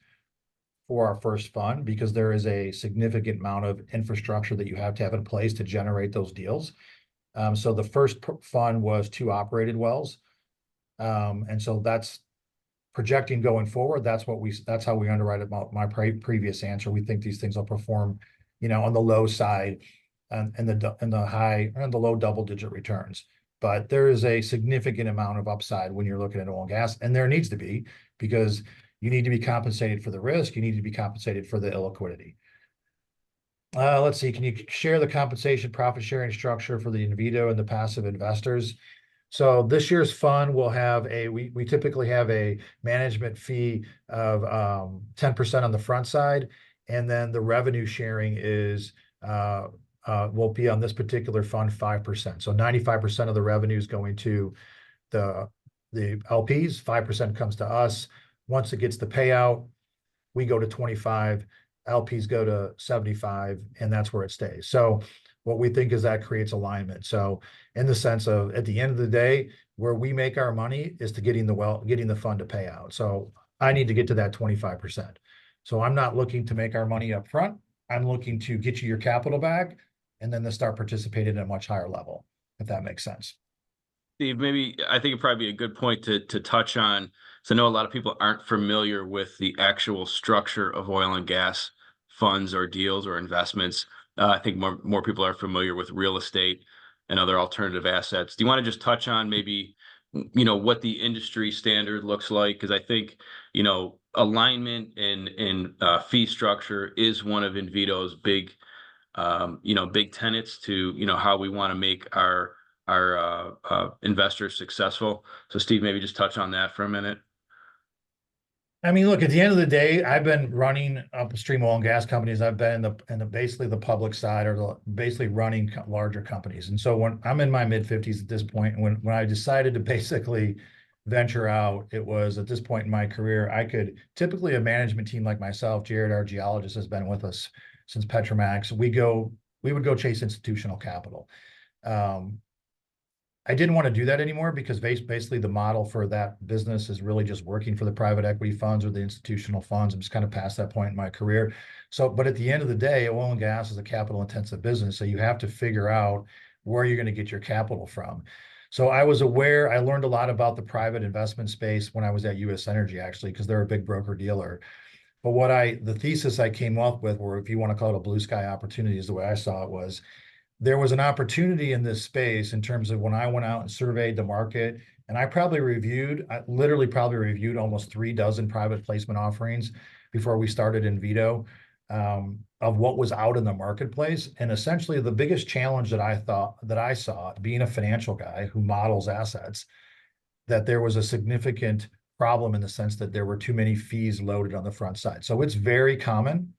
for our first fund because there is a significant amount of infrastructure that you have to have in place to generate those deals. So the first fund was 2 operated wells. And so that's projecting going forward. That's how we underwrite about my previous answer. We think these things will perform, on the low side and the low double-digit returns. But there is a significant amount of upside when you're looking at oil and gas, and there needs to be, because you need to be compensated for the risk. You need to be compensated for the illiquidity. Let's see. Can you share the compensation profit sharing structure for the Invito and the passive investors? So this year's fund will have we typically have a management fee of 10% on the front side, and then the revenue sharing will be on this particular fund 5%. So 95% of the revenue is going to the LPs, 5% comes to us. Once it gets the payout, we go to 25, LPs go to 75, and that's where it stays. So what we think is that creates alignment. So in the sense of, at the end of the day, where we make our money is to getting the fund to pay out. So I need to get to that 25%. So I'm not looking to make our money up front. I'm looking to get you your capital back and then to start participating at a much higher level, if that makes sense. Steve, maybe I think it'd probably be a good point to touch on. So I know a lot of people aren't familiar with the actual structure of oil and gas funds or deals or investments. I think more people are familiar with real estate and other alternative assets. Do you want to just touch on maybe, what the industry standard looks like? Because I think, alignment and fee structure is one of Invito's big tenets to, how we want to make our investors successful. So Steve, maybe just touch on that for a minute. I mean, look, at the end of the day, I've been running upstream oil and gas companies. I've been in the basically the public side, or basically running larger companies. And so when I'm in my mid-50s at this point, and when I decided to basically venture out, it was at this point in my career, typically a management team like myself, Jared, our geologist, has been with us since Petromax. We would go chase institutional capital. I didn't want to do that anymore because basically the model for that business is really just working for the private equity funds or the institutional funds. I'm just kind of past that point in my career. So, but at the end of the day, oil and gas is a capital intensive business. So you have to figure out where you're going to get your capital from. So I learned a lot about the private investment space when I was at US Energy, actually, because they're a big broker dealer. But the thesis I came up with, or if you want to call it a blue sky opportunity, is the way I saw it, was there was an opportunity in this space in terms of when I went out and surveyed the market, and I literally probably reviewed almost 3 dozen private placement offerings before we started Invito, of what was out in the marketplace. And essentially the biggest challenge that I saw, being a financial guy who models assets, that there was a significant problem in the sense that there were too many fees loaded on the front side. So it's very common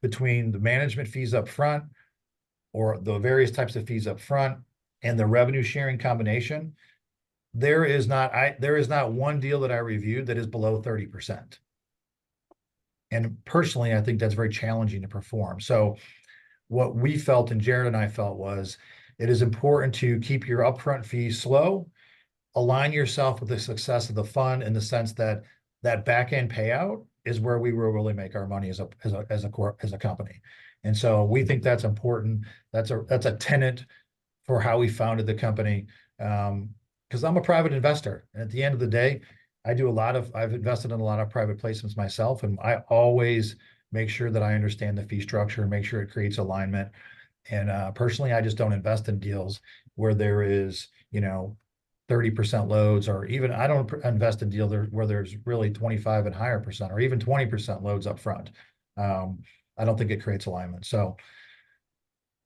between the management fees up front, or the various types of fees up front, and the revenue sharing combination, there is not one deal that I reviewed that is below 30%. And personally, I think that's very challenging to perform. So what we felt, and Jared and I felt, was it is important to keep your upfront fees slow, align yourself with the success of the fund in the sense that back end payout is where we will really make our money as a company. And so we think that's important. That's a tenet for how we founded the company. Because I'm a private investor, and at the end of the day, I've invested in a lot of private placements myself, and I always make sure that I understand the fee structure and make sure it creates alignment. And personally, I just don't invest in deals where there is, 30% loads, or even I don't invest in deals where there's really 25 and higher percent, or even 20% loads up front. I don't think it creates alignment. So,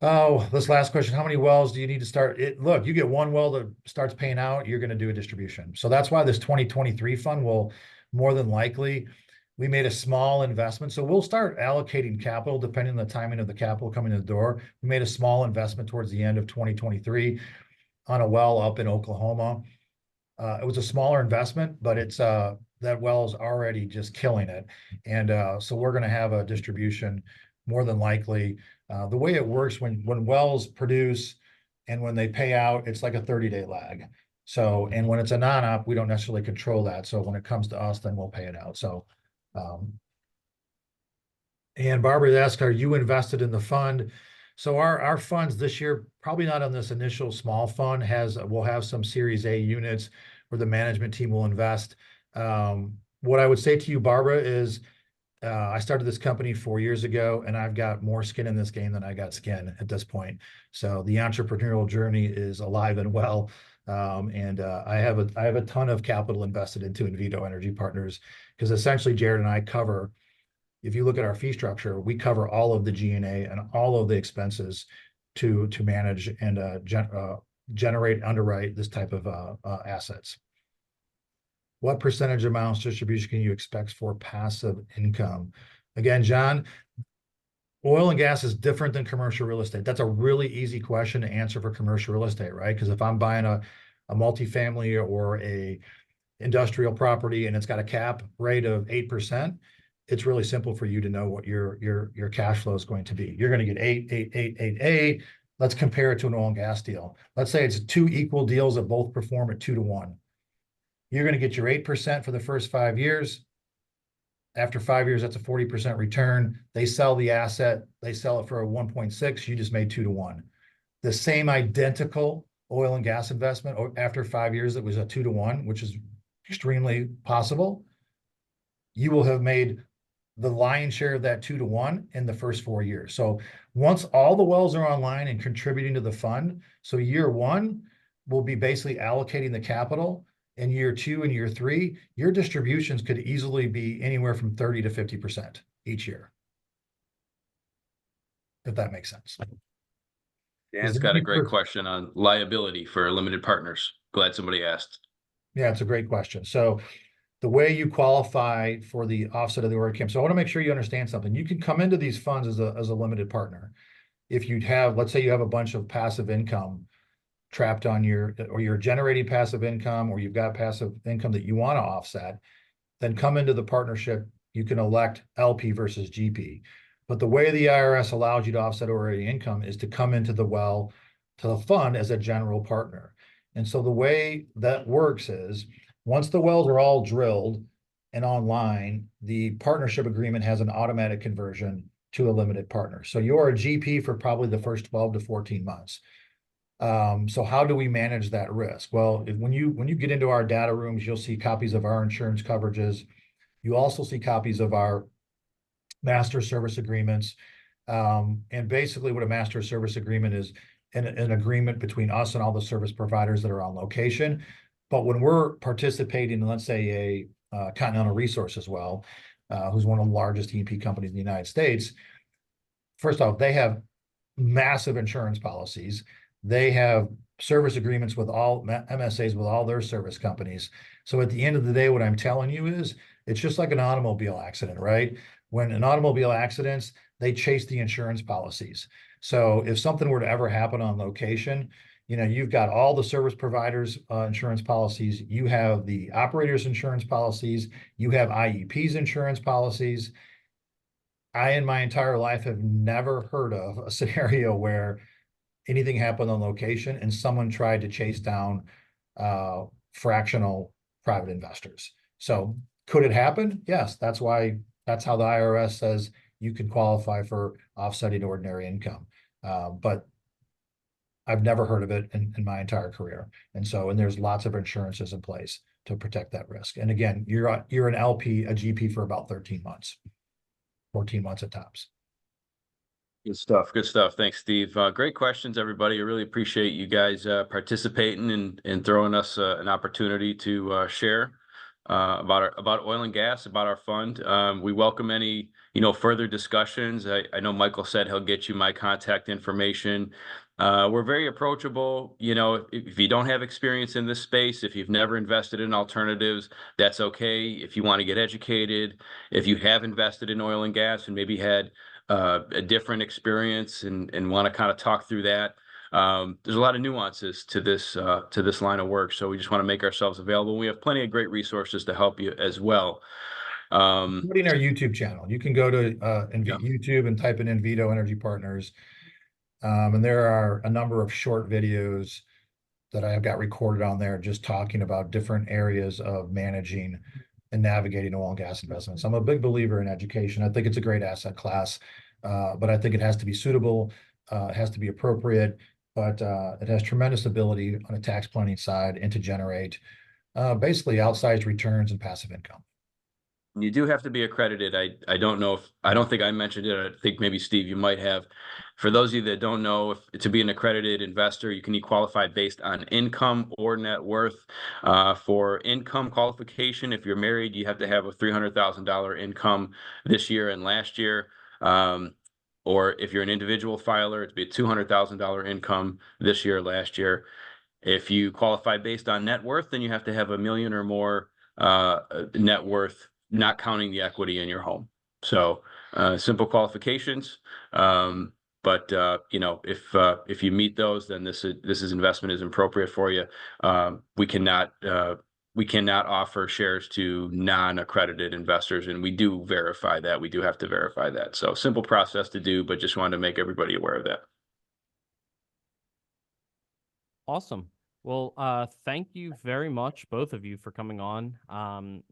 this last question, how many wells do you need to start? Look, you get one well that starts paying out, you're going to do a distribution. So that's why this 2023 fund will more than likely, We made a small investment. So we'll start allocating capital depending on the timing of the capital coming in the door. We made a small investment towards the end of 2023 on a well up in Oklahoma. It was a smaller investment, but it's that well is already just killing it. And so we're going to have a distribution more than likely. The way it works when wells produce and when they pay out, it's like a 30-day lag. So, and when it's a non-op, we don't necessarily control that. So when it comes to us, then we'll pay it out. So, and Barbara asked, are you invested in the fund? So our funds this year, probably not on this initial small fund, we'll have some Series A units where the management team will invest. What I would say to you, Barbara, is I started this company 4 years ago, and I've got more skin in this game than I got skin at this point. So the entrepreneurial journey is alive and well. I have a ton of capital invested into Invito Energy Partners, because essentially Jared and I cover, if you look at our fee structure, we cover all of the G&A and all of the expenses to manage and generate, underwrite this type of assets. What percentage amounts distribution can you expect for passive income? Again, John, oil and gas is different than commercial real estate. That's a really easy question to answer for commercial real estate, right? Because if I'm buying a multifamily or a industrial property and it's got a cap rate of 8%, it's really simple for you to know what your cash flow is going to be. You're going to get 8, 8, 8, 8, 8. Let's compare it to an oil and gas deal. Let's say it's two equal deals that both perform at 2 to 1. You're going to get your 8% for the first 5 years. After 5 years, that's a 40% return. They sell the asset. They sell it for a 1.6. You just made 2 to 1. The same identical oil and gas investment after 5 years, it was a 2 to 1, which is extremely possible. You will have made the lion's share of that 2 to 1 in the first 4 years. So once all the wells are online and contributing to the fund, so year 1 will be basically allocating the capital. In year 2 and year 3, your distributions could easily be anywhere from 30 to 50% each year, if that makes sense. Dan's got a great question on liability for limited partners. Glad somebody asked. Yeah, it's a great question. So the way you qualify for the offset of the order camp. So I want to make sure you understand something. You can come into these funds as a limited partner. If you have, let's say you have a bunch of passive income trapped on or you're generating passive income, or you've got passive income that you want to offset, then come into the partnership. You can elect LP versus GP. But the way the IRS allows you to offset already income is to come into the fund as a general partner. And so the way that works is, once the wells are all drilled and online, the partnership agreement has an automatic conversion to a limited partner. So you're a GP for probably the first 12 to 14 months. So how do we manage that risk? Well, when you get into our data rooms, you'll see copies of our insurance coverages. You also see copies of our master service agreements. And basically what a master service agreement is, an agreement between us and all the service providers that are on location. But when we're participating in, let's say, a Continental Resources well, who's one of the largest E&P companies in the United States, first off, they have massive insurance policies. They have service agreements with all MSAs with all their service companies. So at the end of the day, what I'm telling you is, it's just like an automobile accident, right? When an automobile accidents, they chase the insurance policies. So if something were to ever happen on location, you've got all the service providers' insurance policies. You have the operators' insurance policies. You have IEP's insurance policies. I, in my entire life, have never heard of a scenario where anything happened on location and someone tried to chase down fractional private investors. So could it happen? Yes. That's how the IRS says you can qualify for offsetting ordinary income. But I've never heard of it in my entire career. And there's lots of insurances in place to protect that risk. And again, you're an LP, a GP for about 13 months, 14 months at tops. Good stuff. Good stuff. Thanks, Steve. Great questions, everybody. I really appreciate you guys participating and throwing us an opportunity to share. about oil and gas, about our fund. We welcome any, further discussions. I know Michael said he'll get you my contact information. We're very approachable. If you don't have experience in this space, if you've never invested in alternatives, that's okay. If you want to get educated, if you have invested in oil and gas and maybe had a different experience and want to kind of talk through that. There's a lot of nuances to this line of work, so we just want to make ourselves available. We have plenty of great resources to help you as well. Including our YouTube channel. You can go to Yeah. YouTube and type in Invito Energy Partners. And there are a number of short videos that I have got recorded on there just talking about different areas of managing and navigating oil and gas investments. I'm a big believer in education. I think it's a great asset class, but I think it has to be suitable, it has to be appropriate, but it has tremendous ability on a tax planning side and to generate basically outsized returns and passive income. You do have to be accredited. I don't think I mentioned it. I think maybe Steve, you might have. For those of you that don't know, to be an accredited investor, you can be qualified based on income or net worth. For income qualification, if you're married, you have to have a $300,000 income this year and last year. Or if you're an individual filer, it'd be a $200,000 income this year, last year. If you qualify based on net worth, then you have to have $1 million or more net worth, not counting the equity in your home. So simple qualifications. But if you meet those, then this investment is appropriate for you. We cannot offer shares to non-accredited investors, and we do verify that. We do have to verify that. So simple process to do, but just wanted to make everybody aware of that. Awesome. Well, thank you very much, both of you, for coming on.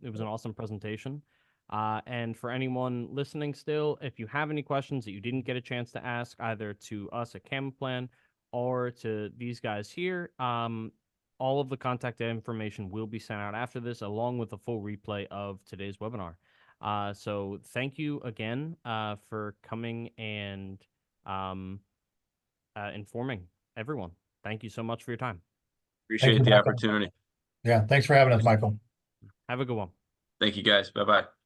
It was an awesome presentation. And for anyone listening still, if you have any questions that you didn't get a chance to ask, either to us at Camaplan or to these guys here, all of the contact information will be sent out after this, along with a full replay of today's webinar. So thank you again for coming and informing everyone. Thank you so much for your time. Appreciate the opportunity. Yeah, thanks for having us, Michael. Have a good one. Thank you, guys. Bye-bye.